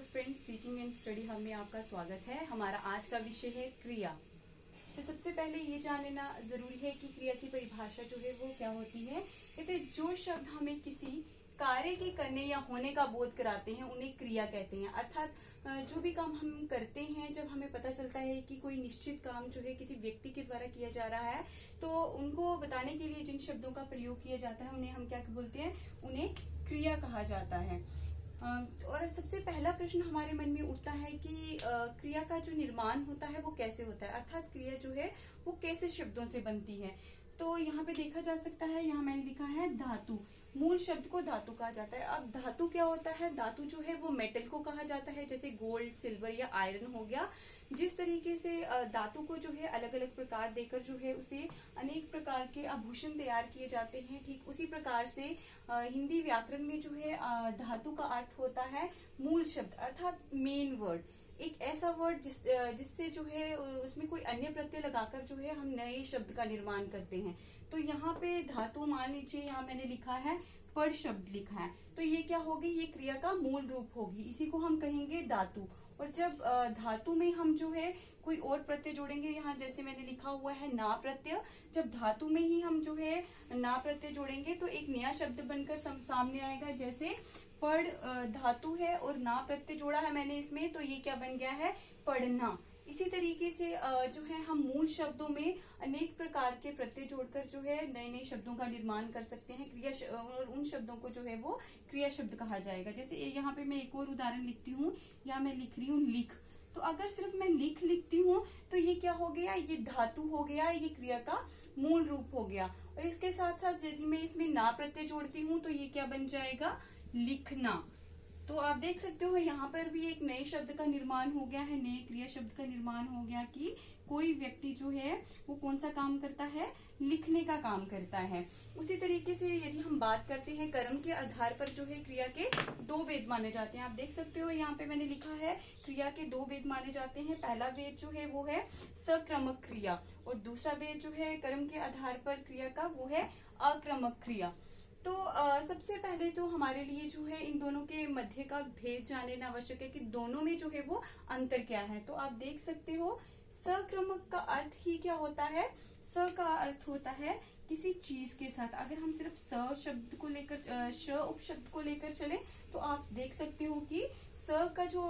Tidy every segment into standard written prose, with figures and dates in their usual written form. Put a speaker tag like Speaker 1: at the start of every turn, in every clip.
Speaker 1: Friends, teaching and study hub में आपका स्वागत है। हमारा आज का विषय है क्रिया। तो सबसे पहले ये जान लेना जरूरी है कि क्रिया की परिभाषा जो है वो क्या होती है। कहते हैं जो शब्द हमें किसी कार्य के करने या होने का बोध कराते हैं उन्हें क्रिया कहते हैं। अर्थात जो भी काम हम करते हैं, जब हमें पता चलता है कि कोई निश्चित काम जो है किसी व्यक्ति के द्वारा किया जा रहा है, तो उनको बताने के लिए जिन शब्दों का प्रयोग किया जाता है उन्हें हम क्या बोलते हैं, उन्हें क्रिया कहा जाता है। और सबसे पहला प्रश्न हमारे मन में उठता है कि क्रिया का जो निर्माण होता है वो कैसे होता है, अर्थात क्रिया जो है वो कैसे शब्दों से बनती है। तो यहाँ पे देखा जा सकता है, यहाँ मैंने लिखा है धातु। मूल शब्द को धातु कहा जाता है। अब धातु क्या होता है? धातु जो है वो मेटल को कहा जाता है, जैसे गोल्ड, सिल्वर या आयरन हो गया। जिस तरीके से धातु को जो है अलग अलग प्रकार देकर जो है उसे अनेक प्रकार के आभूषण तैयार किए जाते हैं, ठीक उसी प्रकार से हिंदी व्याकरण में जो है धातु का अर्थ होता है मूल शब्द, अर्थात मेन वर्ड। एक ऐसा वर्ड जिससे जो है उसमें कोई अन्य प्रत्यय लगाकर जो है हम नए शब्द का निर्माण करते हैं। तो यहाँ पे धातु, मान लीजिए यहाँ मैंने लिखा है पड़ शब्द लिखा है, तो ये क्या होगी, ये क्रिया का मूल रूप होगी, इसी को हम कहेंगे धातु। और जब धातु में हम जो है कोई और प्रत्यय जोड़ेंगे, यहाँ जैसे मैंने लिखा हुआ है ना प्रत्यय, जब धातु में ही हम जो है ना प्रत्यय जोड़ेंगे तो एक नया शब्द बनकर सामने आएगा। जैसे पढ़ धातु है और ना प्रत्यय जोड़ा है मैंने इसमें, तो ये क्या बन गया है, पढ़ना। इसी तरीके से जो है हम मूल शब्दों में अनेक प्रकार के प्रत्यय जोड़कर जो है नए नए शब्दों का निर्माण कर सकते हैं क्रिया, और उन शब्दों को जो है वो क्रिया शब्द कहा जाएगा। जैसे यहाँ पे मैं एक और उदाहरण लिखती हूँ, या मैं लिख रही हूँ लिख। तो अगर सिर्फ मैं लिखती हूँ तो ये क्या हो गया, ये धातु हो गया, ये क्रिया का मूल रूप हो गया। और इसके साथ साथ यदि मैं इसमें ना प्रत्यय जोड़ती हूँ तो ये क्या बन जाएगा, लिखना। तो आप देख सकते हो यहाँ पर भी एक नए शब्द का निर्माण हो गया है, नए क्रिया शब्द का निर्माण हो गया कि कोई व्यक्ति जो है वो कौन सा काम करता है, लिखने का काम करता है। उसी तरीके से यदि हम बात करते हैं कर्म के आधार पर जो है क्रिया के दो भेद माने जाते हैं। आप देख सकते हो यहाँ पे मैंने लिखा है क्रिया के दो भेद माने जाते हैं। पहला भेद जो है वो है सक्रमक क्रिया, और दूसरा भेद जो है कर्म के आधार पर क्रिया का वो है अक्रमक क्रिया। तो सबसे पहले तो हमारे लिए जो है इन दोनों के मध्य का भेद जान लेना आवश्यक है कि दोनों में जो है वो अंतर क्या है। तो आप देख सकते हो सक्रमक का अर्थ ही क्या होता है, स का अर्थ होता है किसी चीज के साथ। अगर हम सिर्फ स शब्द को लेकर, श उपशब्द को लेकर चले, तो आप देख सकते हो कि स का जो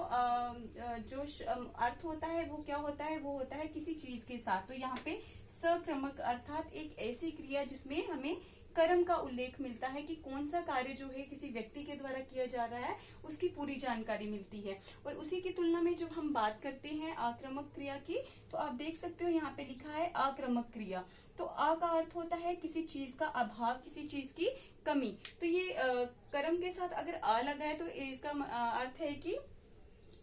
Speaker 1: अर्थ होता है वो क्या होता है, वो होता है किसी चीज के साथ। तो यहाँ पे सक्रमक अर्थात एक ऐसी क्रिया जिसमें हमें कर्म का उल्लेख मिलता है कि कौन सा कार्य जो है किसी व्यक्ति के द्वारा किया जा रहा है, उसकी पूरी जानकारी मिलती है। और उसी की तुलना में जब हम बात करते हैं आक्रमक क्रिया की, तो आप देख सकते हो यहाँ पे लिखा है आक्रमक क्रिया। तो आ का अर्थ होता है किसी चीज का अभाव, किसी चीज की कमी। तो ये कर्म के साथ अगर आ लगा है तो इसका अर्थ है कि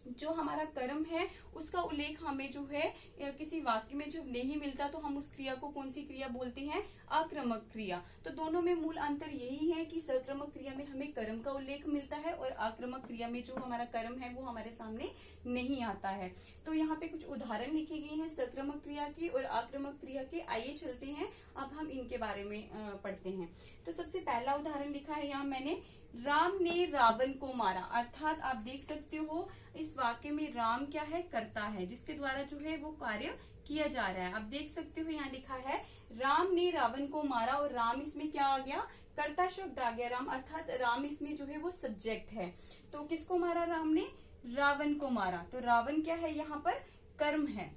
Speaker 1: जो हमारा कर्म है उसका उल्लेख हमें जो है किसी वाक्य में जब नहीं मिलता तो हम उस क्रिया को कौन सी क्रिया बोलते हैं, आक्रमक क्रिया। तो दोनों में मूल अंतर यही है कि सक्रमक क्रिया में हमें कर्म का उल्लेख मिलता है और आक्रमक क्रिया में जो हमारा कर्म है वो हमारे सामने नहीं आता है। तो यहाँ पे कुछ उदाहरण लिखे गए हैं सक्रमक क्रिया की और आक्रमक क्रिया के। आइए चलते हैं, अब हम इनके बारे में पढ़ते हैं। तो सबसे पहला उदाहरण लिखा है यहाँ मैंने, राम ने रावण को मारा। अर्थात आप देख सकते हो इस वाक्य में राम क्या है, कर्ता है, जिसके द्वारा जो है वो कार्य किया जा रहा है। आप देख सकते हो यहाँ लिखा है राम ने रावण को मारा, और राम इसमें क्या आ गया, कर्ता शब्द आ गया राम, अर्थात राम इसमें जो है वो सब्जेक्ट है। तो किसको मारा, राम ने रावण को मारा। तो रावण क्या है, यहाँ पर कर्म है,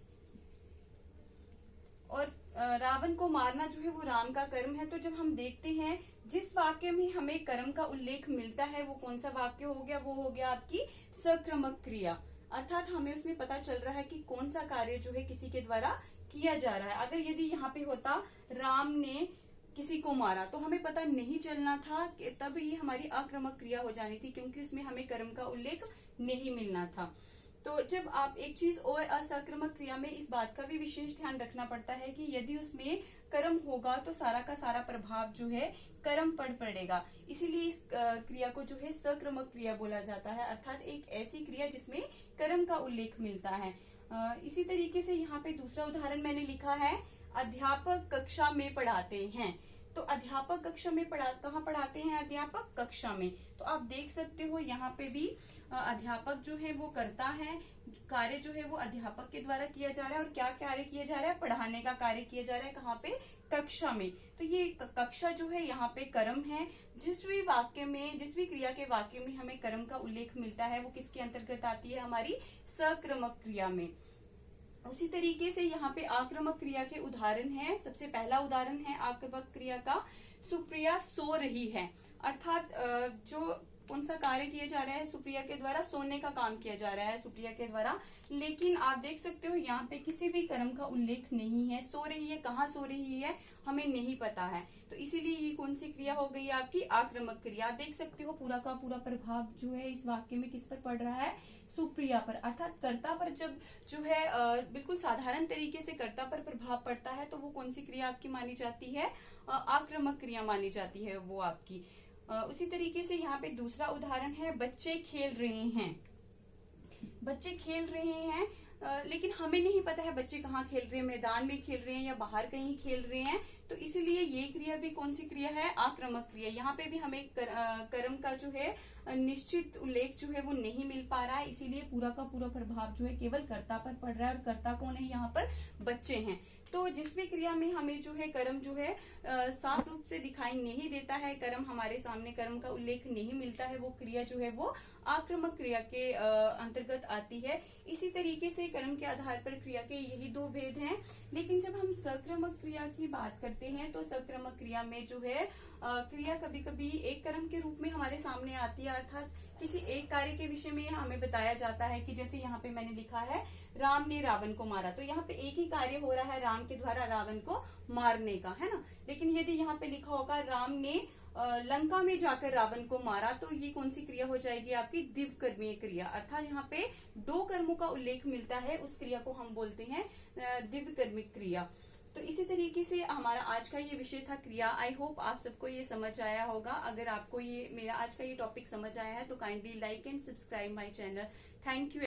Speaker 1: और रावण को मारना जो है वो राम का कर्म है। तो जब हम देखते हैं जिस वाक्य में हमें कर्म का उल्लेख मिलता है वो कौन सा वाक्य हो गया, वो हो गया आपकी सक्रमक क्रिया। अर्थात हमें उसमें पता चल रहा है कि कौन सा कार्य जो है किसी के द्वारा किया जा रहा है। अगर यदि यहाँ पे होता राम ने किसी को मारा तो हमें पता नहीं चलना था, तब ये हमारी आक्रमक क्रिया हो जानी थी, क्योंकि उसमें हमें कर्म का उल्लेख नहीं मिलना था। तो जब आप एक चीज और असक्रमक क्रिया में इस बात का भी विशेष ध्यान रखना पड़ता है कि यदि उसमें कर्म होगा तो सारा का सारा प्रभाव जो है कर्म पर पड़ेगा। इसीलिए इस क्रिया को जो है सक्रमक क्रिया बोला जाता है, अर्थात एक ऐसी क्रिया जिसमें कर्म का उल्लेख मिलता है। इसी तरीके से यहाँ पे दूसरा उदाहरण मैंने लिखा है, अध्यापक कक्षा में पढ़ाते हैं। तो अध्यापक कक्षा में कहाँ पढ़ाते हैं? अध्यापक कक्षा में। तो आप देख सकते हो यहाँ पे भी अध्यापक जो है वो करता है, कार्य जो है वो अध्यापक के द्वारा किया जा रहा है। और क्या कार्य किया जा रहा है? पढ़ाने का कार्य किया जा रहा है। कहाँ पे? कक्षा में। तो ये कक्षा जो है यहाँ पे कर्म है। जिस भी वाक्य में, जिस भी क्रिया के वाक्य में हमें कर्म का उल्लेख मिलता है वो किसके अंतर्गत आती है? हमारी सकर्मक क्रिया में। उसी तरीके से यहाँ पे आक्रामक क्रिया के उदाहरण हैं। सबसे पहला उदाहरण है आक्रामक क्रिया का, सुप्रिया सो रही है। अर्थात जो कौन सा कार्य किया जा रहा है? सुप्रिया के द्वारा सोने का काम किया जा रहा है, सुप्रिया के द्वारा। लेकिन आप देख सकते हो यहाँ पे किसी भी कर्म का उल्लेख नहीं है। सो रही है, कहाँ सो रही है हमें नहीं पता है। तो इसीलिए ये कौन सी क्रिया हो गई आपकी? आक्रामक क्रिया। आप देख सकते हो पूरा का पूरा प्रभाव जो है इस वाक्य में किस पर पड़ रहा है? सुप्रिया पर। अर्थात कर्ता पर जब जो है बिल्कुल साधारण तरीके से कर्ता पर प्रभाव पड़ता है तो वो कौन सी क्रिया आपकी मानी जाती है? आक्रामक क्रिया मानी जाती है वो आपकी। उसी तरीके से यहाँ पे दूसरा उदाहरण है, बच्चे खेल रहे हैं। बच्चे खेल रहे हैं लेकिन हमें नहीं पता है बच्चे कहाँ खेल रहे हैं, मैदान में खेल रहे हैं या बाहर कहीं खेल रहे हैं। तो इसीलिए ये क्रिया भी कौन सी क्रिया है? आक्रामक क्रिया। यहाँ पे भी हमें कर्म का जो है निश्चित उल्लेख जो है वो नहीं मिल पा रहा है। इसीलिए पूरा का पूरा प्रभाव जो है केवल कर्ता पर पड़ रहा है। और कर्ता कौन है? यहाँ पर बच्चे हैं। तो जिस भी क्रिया में हमें जो है कर्म जो है साफ रूप से दिखाई नहीं देता है, कर्म हमारे सामने कर्म का उल्लेख नहीं मिलता है, वो क्रिया जो है वो आक्रामक क्रिया के अंतर्गत आती है। इसी तरीके से कर्म के आधार पर क्रिया के यही दो भेद हैं। लेकिन जब हम सक्रमक क्रिया की बात करते हैं तो सक्रमक क्रिया में जो है क्रिया कभी कभी एक कर्म के रूप में हमारे सामने आती है। अर्थात किसी एक कार्य के विषय में हमें बताया जाता है कि जैसे यहाँ पे मैंने लिखा है राम ने रावण को मारा, तो यहाँ पे एक ही कार्य हो रहा है राम के द्वारा रावण को मारने का, है ना। लेकिन यदि यहाँ पे लिखा होगा राम ने लंका में जाकर रावण को मारा, तो ये कौन सी क्रिया हो जाएगी आपकी? द्विकर्मीय क्रिया। अर्थात यहाँ पे दो कर्मों का उल्लेख मिलता है, उस क्रिया को हम बोलते हैं द्विकर्मिक क्रिया। तो इसी तरीके से हमारा आज का ये विषय था क्रिया। आई होप आप सबको ये समझ आया होगा। अगर आपको ये मेरा आज का ये टॉपिक समझ आया है तो kindly like and subscribe my channel. Thank you.